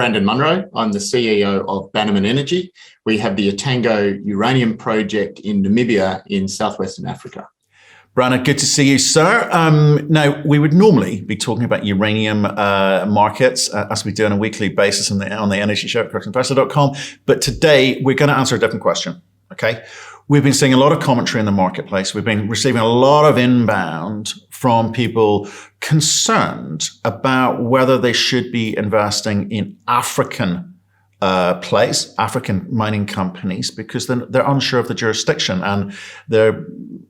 Brandon Munro. I'm the CEO of Bannerman Energy. We have the Etango Uranium Project in Namibia in southwestern Africa. Brandon, good to see you, sir. Now, we would normally be talking about uranium markets as we do on a weekly basis on the energy show at cruxinvestor.com. But today, we're going to answer a different question, okay? We've been seeing a lot of commentary in the marketplace. We've been receiving a lot of inbound from people concerned about whether they should be investing in African African mining companies, because they're unsure of the jurisdiction, and they're,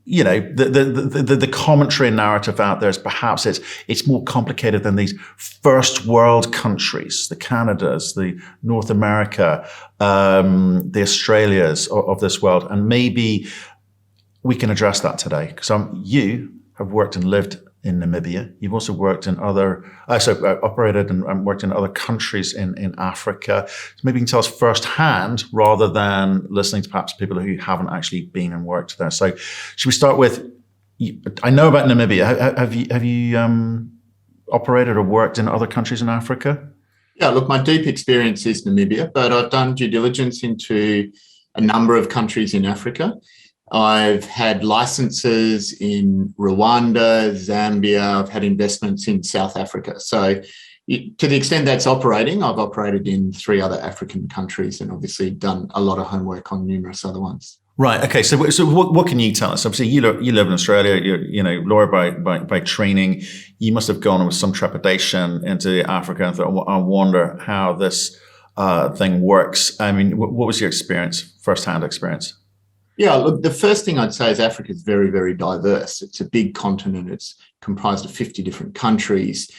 the commentary and narrative out there is perhaps it's more complicated than these first world countries, the Canadas, the North America, the Australias of this world, and maybe we can address that today, because you have worked and lived in Namibia. You've also worked in operated and worked in other countries in Africa. So maybe you can tell us firsthand rather than listening to perhaps people who haven't actually been and worked there. So should we start with, I know about Namibia. Have you operated or worked in other countries in Africa? Yeah, look, my deep experience is Namibia, but I've done due diligence into a number of countries in Africa. I've had licenses in Rwanda, Zambia. I've had investments in South Africa. So to the extent that's operating, I've operated in 3 other African countries and obviously done a lot of homework on numerous other ones. Right. Okay. So what can you tell us? Obviously, you live in Australia. You're lawyer by training. You must have gone with some trepidation into Africa and thought, I wonder how this thing works. I mean, what was your experience, first-hand experience? Yeah, look, the first thing I'd say is Africa is very, very diverse. It's a big continent. It's comprised of 50 different countries.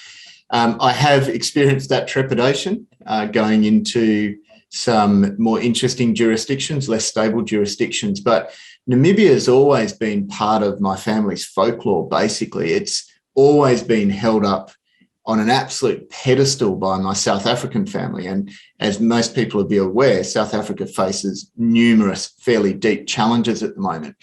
I have experienced that trepidation going into some more interesting jurisdictions, less stable jurisdictions. But Namibia has always been part of my family's folklore, basically. It's always been held up on an absolute pedestal by my South African family. And as most people will be aware, South Africa faces numerous fairly deep challenges at the moment.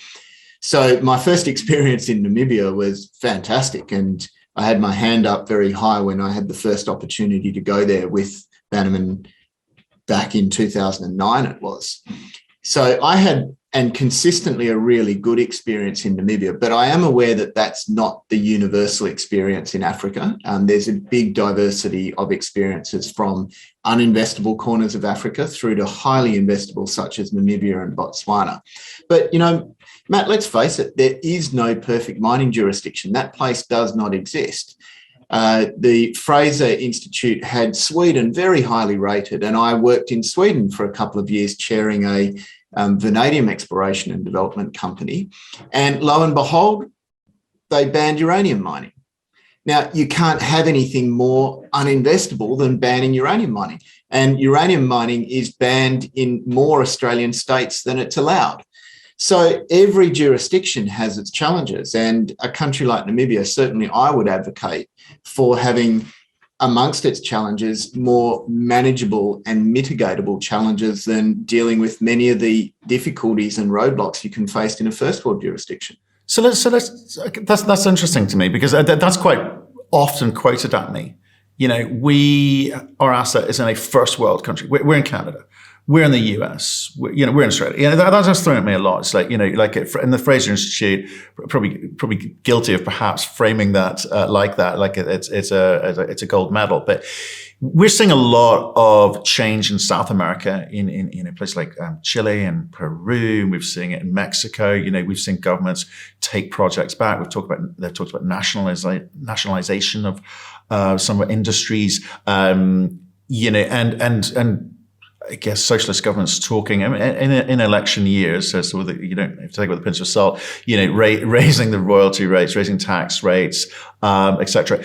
So my first experience in Namibia was fantastic. And I had my hand up very high when I had the first opportunity to go there with Bannerman back in 2009 it was. So I had, and consistently, a really good experience in Namibia, but I am aware that that's not the universal experience in Africa. There's a big diversity of experiences from uninvestable corners of Africa through to highly investable, such as Namibia and Botswana. But, Matt, let's face it, there is no perfect mining jurisdiction. That place does not exist. The Fraser Institute had Sweden very highly rated, and I worked in Sweden for a couple of years chairing a vanadium exploration and development company. And lo and behold, they banned uranium mining. Now, you can't have anything more uninvestable than banning uranium mining. And uranium mining is banned in more Australian states than it's allowed. So every jurisdiction has its challenges. And a country like Namibia, certainly I would advocate for having amongst its challenges more manageable and mitigatable challenges than dealing with many of the difficulties and roadblocks you can face in a first world jurisdiction. So that's interesting to me, because that's quite often quoted at me. Our asset is in a first world country. We're in Canada. We're in the US, we're in Australia. That's just thrown at me a lot. It's like, in the Fraser Institute, probably guilty of perhaps framing that like it's a gold medal. But we're seeing a lot of change in South America, in a place like Chile and Peru. We're seeing it in Mexico. We've seen governments take projects back. They've talked about nationalization of some industries. And I guess socialist governments talking in election years, so you don't have to take it with a pinch of salt, raising the royalty rates, raising tax rates, etc.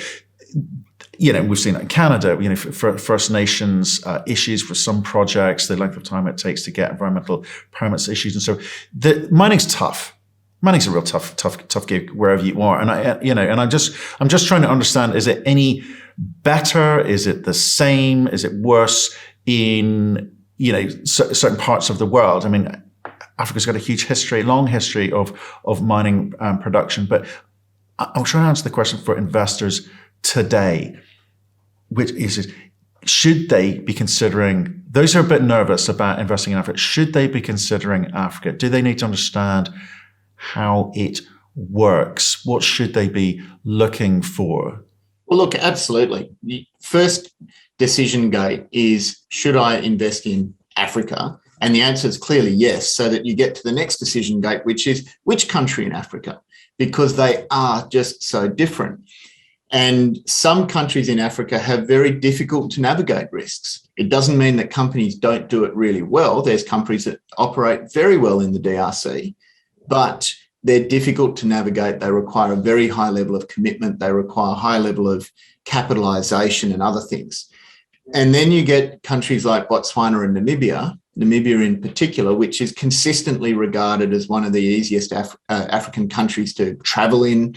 We've seen that in Canada, for First Nations issues for some projects, the length of time it takes to get environmental permits issues. And so the mining's tough. Mining's a real tough gig wherever you are. And I'm just trying to understand, is it any better? Is it the same? Is it worse in certain parts of the world? I mean, Africa's got a huge long history of mining production, but I'm trying to answer the question for investors today, which is should they be considering, those who are a bit nervous about investing in Africa, should they be considering Africa? Do they need to understand how it works? What should they be looking for? Well, look, absolutely. The first decision gate is, should I invest in Africa? And the answer is clearly yes, so that you get to the next decision gate, which is which country in Africa, because they are just so different. And some countries in Africa have very difficult to navigate risks. It doesn't mean that companies don't do it really well. There's countries that operate very well in the DRC, but they're difficult to navigate. They require a very high level of commitment. They require a high level of capitalization and other things. And then you get countries like Botswana and Namibia in particular, which is consistently regarded as one of the easiest African countries to travel in,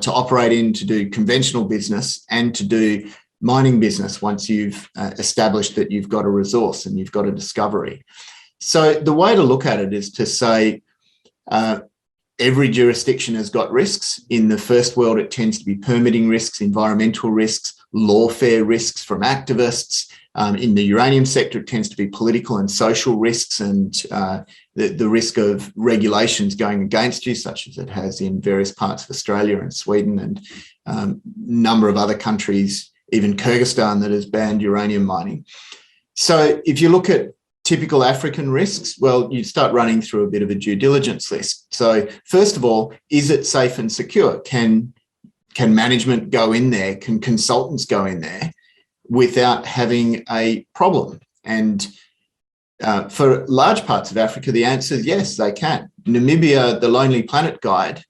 to operate in, to do conventional business and to do mining business once you've established that you've got a resource and you've got a discovery. So the way to look at it is to say every jurisdiction has got risks. In the first world, it tends to be permitting risks, environmental risks, lawfare risks from activists. In the uranium sector, it tends to be political and social risks and the risk of regulations going against you, such as it has in various parts of Australia and Sweden and a number of other countries, even Kyrgyzstan, that has banned uranium mining. So if you look at typical African risks, well, you start running through a bit of a due diligence list. So first of all, is it safe and secure? Can management go in there? Can consultants go in there without having a problem? And for large parts of Africa, the answer is yes, they can. Namibia, the Lonely Planet Guide,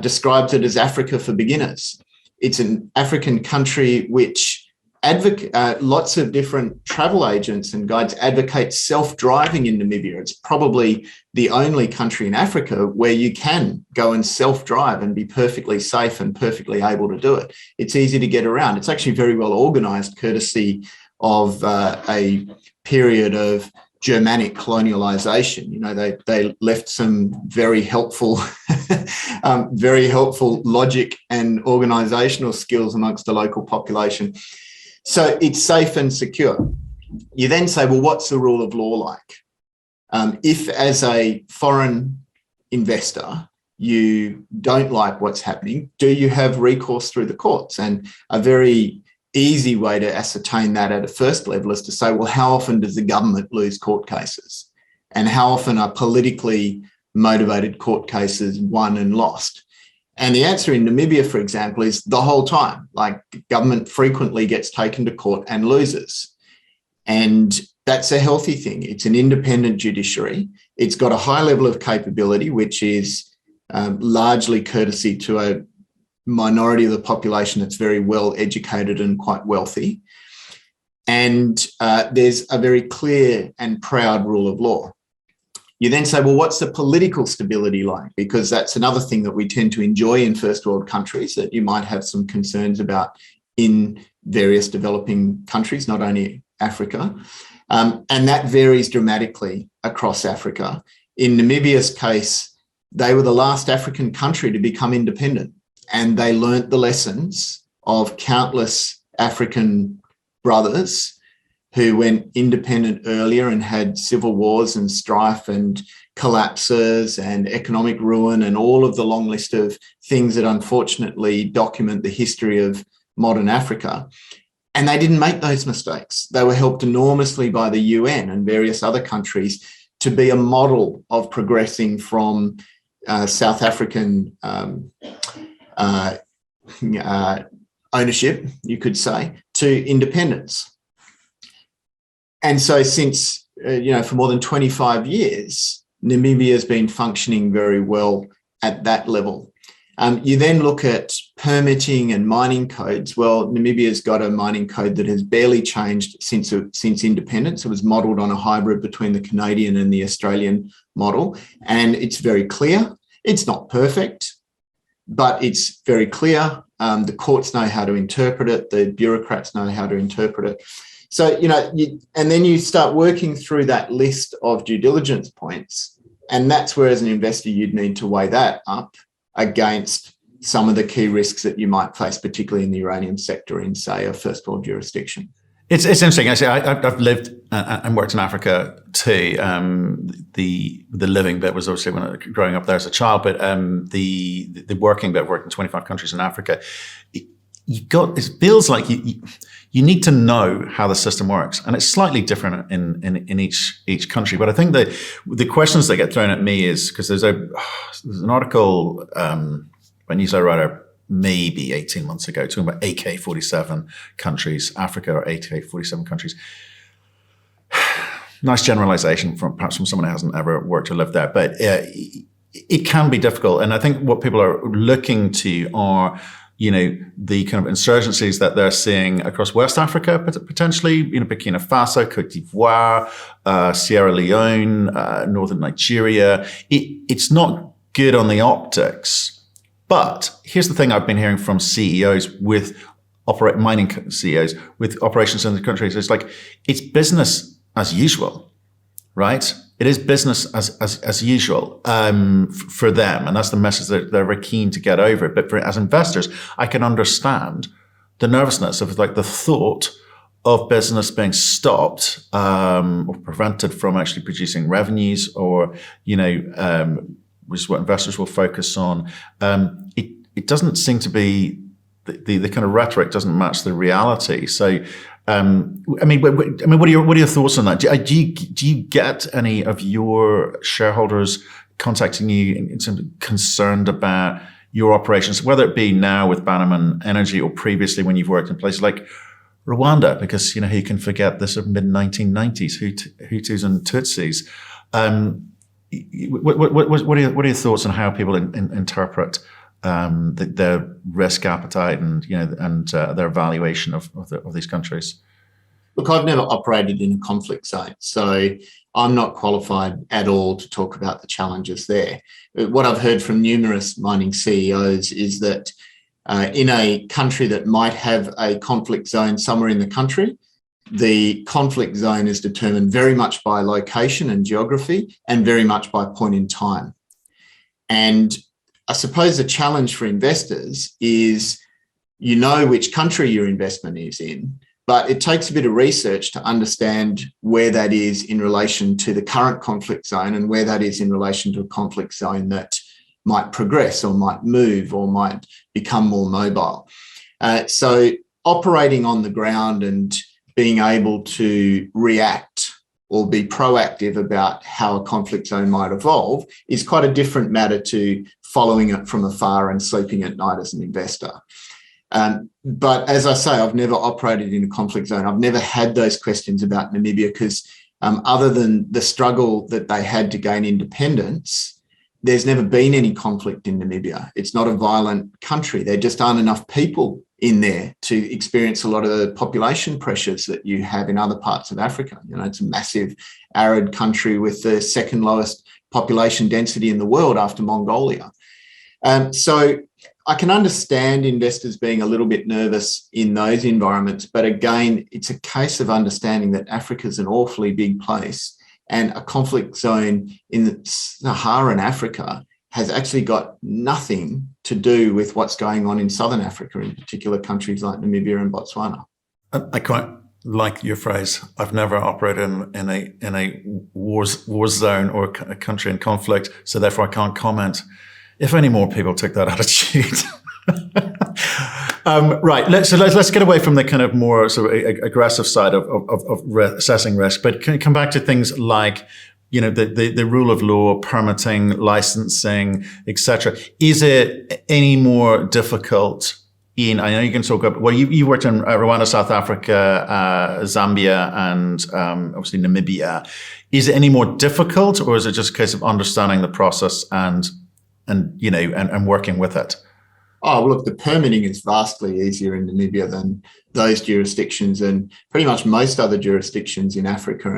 describes it as Africa for beginners. It's an African country which lots of different travel agents and guides advocate self-driving in Namibia. It's probably the only country in Africa where you can go and self-drive and be perfectly safe and perfectly able to do it. It's easy to get around. It's actually very well organized, courtesy of a period of Germanic colonialization. You know, they left some very helpful, logic and organizational skills amongst the local population. So it's safe and secure. You then say, well, what's the rule of law like? If as a foreign investor, you don't like what's happening, do you have recourse through the courts? And a very easy way to ascertain that at a first level is to say, well, how often does the government lose court cases? And how often are politically motivated court cases won and lost? And the answer in Namibia, for example, is the whole time. Like, government frequently gets taken to court and loses. And that's a healthy thing. It's an independent judiciary. It's got a high level of capability, which is largely courtesy to a minority of the population that's very well educated and quite wealthy. And there's a very clear and proud rule of law. You then say, well, what's the political stability like? Because that's another thing that we tend to enjoy in first world countries that you might have some concerns about in various developing countries, not only Africa. And that varies dramatically across Africa. In Namibia's case, they were the last African country to become independent, and they learnt the lessons of countless African brothers who went independent earlier and had civil wars and strife and collapses and economic ruin and all of the long list of things that unfortunately document the history of modern Africa. And they didn't make those mistakes. They were helped enormously by the UN and various other countries to be a model of progressing from South African ownership, you could say, to independence. And so since, for more than 25 years, Namibia has been functioning very well at that level. You then look at permitting and mining codes. Well, Namibia's got a mining code that has barely changed since independence. It was modelled on a hybrid between the Canadian and the Australian model. And it's very clear. It's not perfect, but it's very clear. The courts know how to interpret it. The bureaucrats know how to interpret it. So, and then you start working through that list of due diligence points. And that's where, as an investor, you'd need to weigh that up against some of the key risks that you might face, particularly in the uranium sector in, say, a first world jurisdiction. It's interesting. Actually, I've lived and worked in Africa too. The living bit was obviously when I was growing up there as a child, but the working bit, I've worked in 25 countries in Africa. It feels like you need to know how the system works, and it's slightly different in each country. But I think the questions that get thrown at me is because there's an article by a newsletter writer maybe 18 months ago talking about AK-47 countries, Africa or AK-47 countries. Nice generalization perhaps from someone who hasn't ever worked or lived there, but it can be difficult. And I think what people are looking to are, the kind of insurgencies that they're seeing across West Africa, potentially, Burkina Faso, Cote d'Ivoire, Sierra Leone, northern Nigeria. It's not good on the optics. But here's the thing I've been hearing from CEOs mining CEOs with operations in the countries. It's like, it's business as usual, right? It is business as usual for them. And that's the message that they're very keen to get over. But as investors, I can understand the nervousness of like the thought of business being stopped or prevented from actually producing revenues or, which is what investors will focus on. It doesn't seem to be, the kind of rhetoric doesn't match the reality. So, what are your thoughts on that? Do you get any of your shareholders contacting you in terms of concerned about your operations, whether it be now with Bannerman Energy or previously when you've worked in places like Rwanda, because, who can forget the sort of mid-1990s Hutus and Tutsis? What are your thoughts on how people interpret their risk appetite and their evaluation of these countries? Look, I've never operated in a conflict zone, so I'm not qualified at all to talk about the challenges there. What I've heard from numerous mining CEOs is that in a country that might have a conflict zone somewhere in the country, the conflict zone is determined very much by location and geography and very much by point in time. And I suppose the challenge for investors is which country your investment is in, but it takes a bit of research to understand where that is in relation to the current conflict zone and where that is in relation to a conflict zone that might progress or might move or might become more mobile. So operating on the ground and being able to react or be proactive about how a conflict zone might evolve is quite a different matter to following it from afar and sleeping at night as an investor. But as I say, I've never operated in a conflict zone. I've never had those questions about Namibia because other than the struggle that they had to gain independence, there's never been any conflict in Namibia. It's not a violent country. There just aren't enough people in there to experience a lot of the population pressures that you have in other parts of Africa. It's a massive arid country with the second lowest population density in the world after Mongolia. So I can understand investors being a little bit nervous in those environments, but again, it's a case of understanding that Africa is an awfully big place and a conflict zone in Saharan Africa has actually got nothing to do with what's going on in Southern Africa, in particular countries like Namibia and Botswana. I quite like your phrase. I've never operated in a war zone or a country in conflict, so therefore I can't comment. If any more people took that attitude. Right. Let's get away from the kind of more sort of aggressive side of assessing risk, but can you come back to things like, the rule of law, permitting, licensing, etc. Is it any more difficult I know you can talk about, well, you worked in Rwanda, South Africa, Zambia, and obviously Namibia. Is it any more difficult, or is it just a case of understanding the process and working with it? Oh, look, the permitting is vastly easier in Namibia than those jurisdictions and pretty much most other jurisdictions in Africa.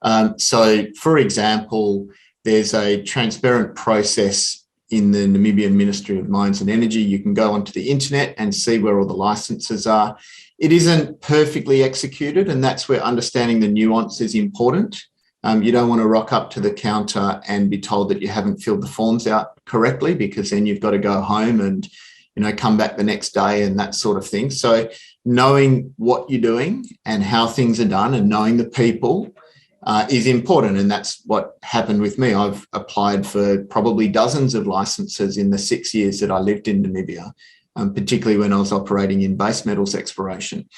And so, for example, there's a transparent process in the Namibian Ministry of Mines and Energy. You can go onto the internet and see where all the licenses are. It isn't perfectly executed, and that's where understanding the nuance is important. You don't want to rock up to the counter and be told that you haven't filled the forms out correctly, because then you've got to go home and come back the next day and that sort of thing. So knowing what you're doing and how things are done and knowing the people is important. And that's what happened with me. I've applied for probably dozens of licenses in the 6 years that I lived in Namibia, particularly when I was operating in base metals exploration.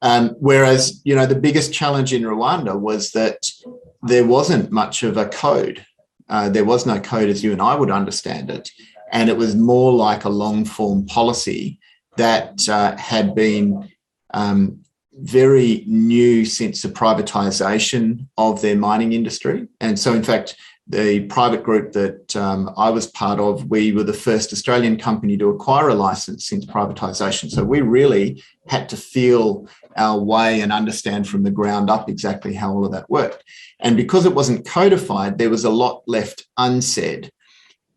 Whereas, the biggest challenge in Rwanda was that there wasn't much of a code. There was no code as you and I would understand it. And it was more like a long form policy that had been very new since the privatisation of their mining industry. And so, in fact, the private group that I was part of, we were the first Australian company to acquire a licence since privatisation. So we really had to feel our way and understand from the ground up exactly how all of that worked. And because it wasn't codified, there was a lot left unsaid.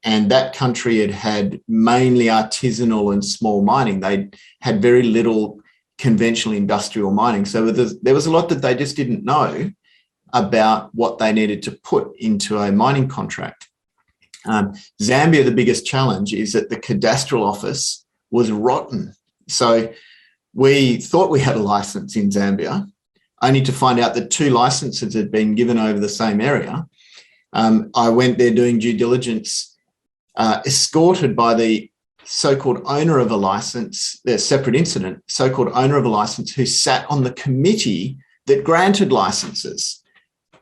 And that country had mainly artisanal and small mining. They had very little conventional industrial mining. So there was a lot that they just didn't know about what they needed to put into a mining contract. Zambia, the biggest challenge is that the cadastral office was rotten. So we thought we had a license in Zambia, only to find out that 2 licenses had been given over the same area. I went there doing due diligence, escorted by the so-called owner of a license, a separate incident, so-called owner of a license who sat on the committee that granted licenses,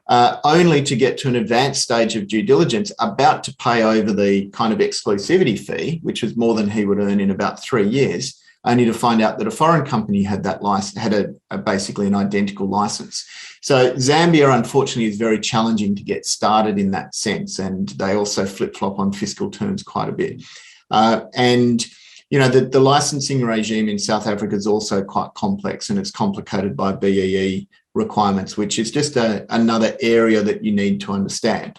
only to get to an advanced stage of due diligence, about to pay over the kind of exclusivity fee, which was more than he would earn in about 3 years, only to find out that a foreign company had that license, had basically an identical license. So Zambia, unfortunately, is very challenging to get started in that sense, and they also flip-flop on fiscal terms quite a bit. The licensing regime in South Africa is also quite complex, and it's complicated by BEE requirements, which is just another area that you need to understand.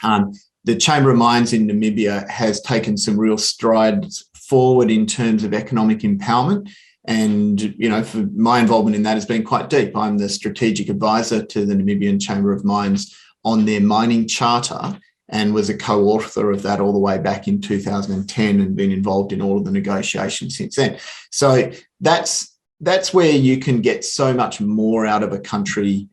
The Chamber of Mines in Namibia has taken some real strides forward in terms of economic empowerment. And, for my involvement in that has been quite deep. I'm the strategic advisor to the Namibian Chamber of Mines on their mining charter, and was a co-author of that all the way back in 2010, and been involved in all of the negotiations since then. So that's where you can get so much more out of a country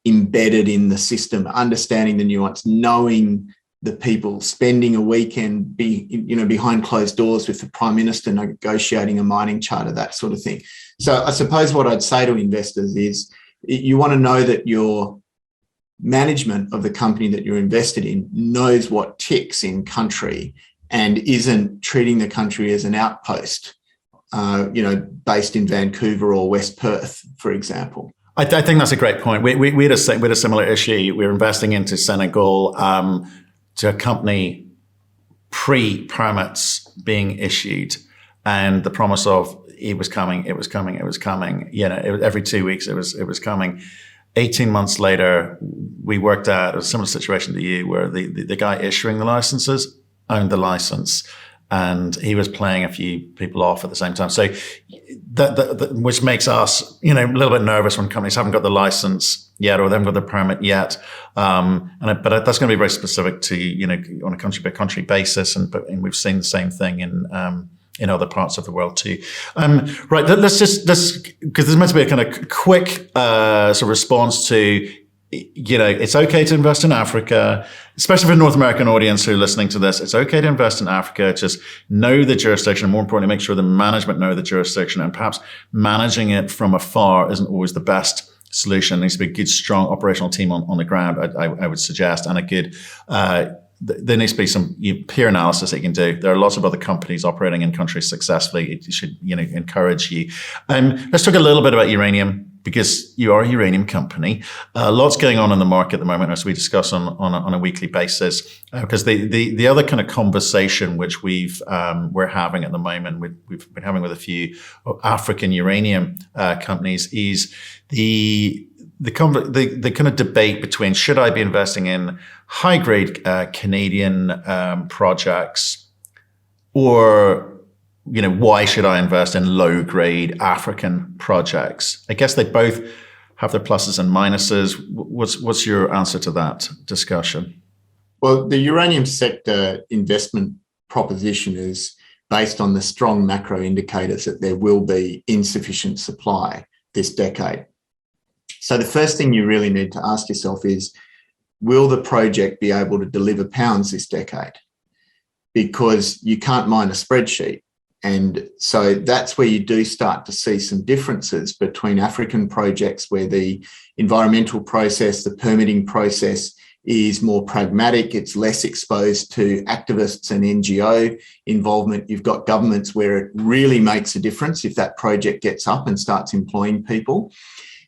embedded in the system, understanding the nuance, knowing the people, spending a weekend behind closed doors with the Prime Minister negotiating a mining charter, that sort of thing. So I suppose what I'd say to investors is you want to know that your management of the company that you're invested in knows what ticks in country and isn't treating the country as an outpost, based in Vancouver or West Perth, for example. I think that's a great point. We had a similar issue. We were investing into Senegal to a company pre-permits being issued, and the promise of it was coming. Every 2 weeks it was coming. 18 months later, we worked out a similar situation to you, where the guy issuing the licenses owned the license, and he was playing a few people off at the same time. So that which makes us, a little bit nervous when companies haven't got the license yet, or they haven't got the permit yet. But that's going to be very specific to, on a country by country basis. And we've seen the same thing in other parts of the world too. Right. Let's because there's meant to be a kind of quick sort of response to, it's okay to invest in Africa, especially for a North American audience who are listening to this. It's okay to invest in Africa. Just know the jurisdiction, and more importantly, make sure the management know the jurisdiction, and perhaps managing it from afar isn't always the best solution. There needs to be a good, strong operational team on the ground, I would suggest, and a good, there needs to be some peer analysis that you can do. There are lots of other companies operating in countries successfully. It should, encourage you. Let's talk a little bit about uranium, because you are a uranium company. Lots going on in the market at the moment, as we discuss on a weekly basis. Because the other kind of conversation which we're having at the moment, we've been having with a few African uranium companies, is the kind of debate between, should I be investing in high grade Canadian projects, or why should I invest in low grade African projects? I guess they both have their pluses and minuses. What's your answer to that discussion? Well, the uranium sector investment proposition is based on the strong macro indicators that there will be insufficient supply this decade. So the first thing you really need to ask yourself is, will the project be able to deliver pounds this decade? Because you can't mine a spreadsheet. And so that's where you do start to see some differences between African projects where the environmental process, the permitting process is more pragmatic, it's less exposed to activists and NGO involvement. You've got governments where it really makes a difference if that project gets up and starts employing people.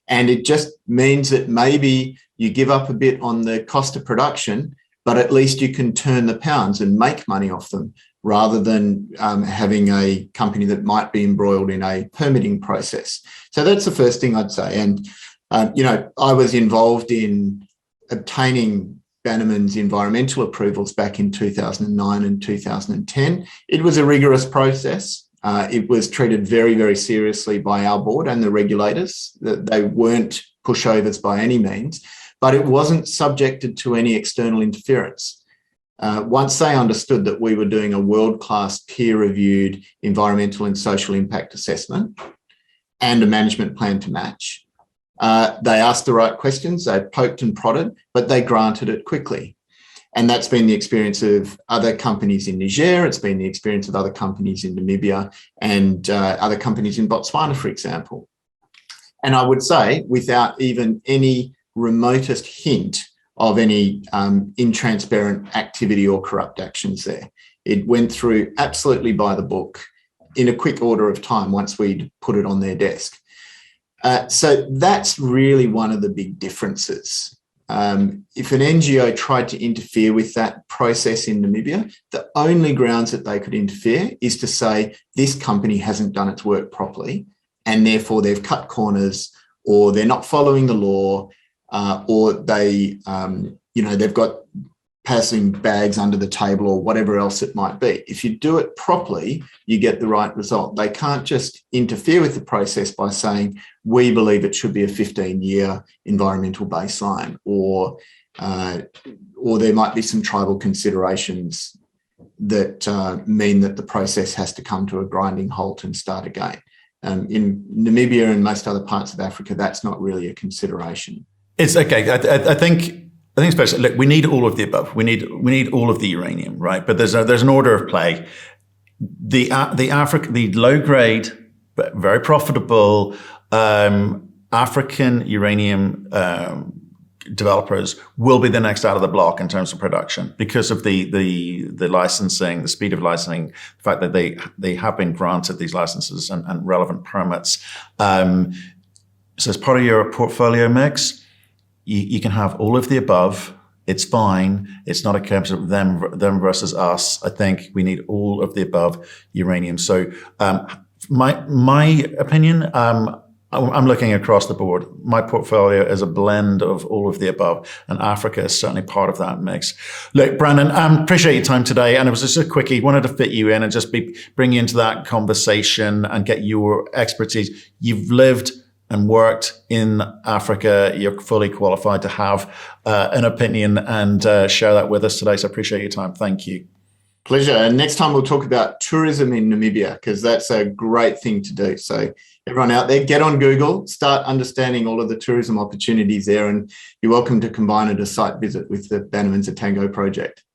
And it just means that maybe you give up a bit on the cost of production, but at least you can turn the pounds and make money off them, rather than having a company that might be embroiled in a permitting process. So that's the first thing I'd say. And, I was involved in obtaining Bannerman's environmental approvals back in 2009 and 2010. It was a rigorous process. It was treated very, very seriously by our board and the regulators. They weren't pushovers by any means, but it wasn't subjected to any external interference. Once they understood that we were doing a world-class peer-reviewed environmental and social impact assessment and a management plan to match, they asked the right questions, they poked and prodded, but they granted it quickly. And that's been the experience of other companies in Niger, it's been the experience of other companies in Namibia and other companies in Botswana, for example. And I would say, without even any remotest hint of any intransparent activity or corrupt actions there. It went through absolutely by the book in a quick order of time once we'd put it on their desk. So that's really one of the big differences. If an NGO tried to interfere with that process in Namibia, the only grounds that they could interfere is to say this company hasn't done its work properly and therefore they've cut corners, or they're not following the law, or they, they've got passing bags under the table or whatever else it might be. If you do it properly, you get the right result. They can't just interfere with the process by saying, we believe it should be a 15-year environmental baseline, or there might be some tribal considerations that mean that the process has to come to a grinding halt and start again. In Namibia and most other parts of Africa, that's not really a consideration. It's okay. I think especially, look, we need all of the above. We need all of the uranium, right? But there's an order of play. The low grade but very profitable African uranium developers will be the next out of the block in terms of production because of the licensing, the speed of licensing, the fact that they have been granted these licenses and relevant permits. So as part of your portfolio mix, you can have all of the above. It's fine. It's not a case of them versus us. I think we need all of the above uranium. So my opinion, I'm looking across the board. My portfolio is a blend of all of the above, and Africa is certainly part of that mix. Look, Brandon, appreciate your time today, and it was just a quickie. Wanted to fit you in and just bring you into that conversation and get your expertise. You've lived and worked in Africa. You're fully qualified to have an opinion and share that with us today. So appreciate your time. Thank you. Pleasure. And next time we'll talk about tourism in Namibia, because that's a great thing to do. So everyone out there, get on Google, start understanding all of the tourism opportunities there, and you're welcome to combine it a site visit with the Bannerman's Etango Project.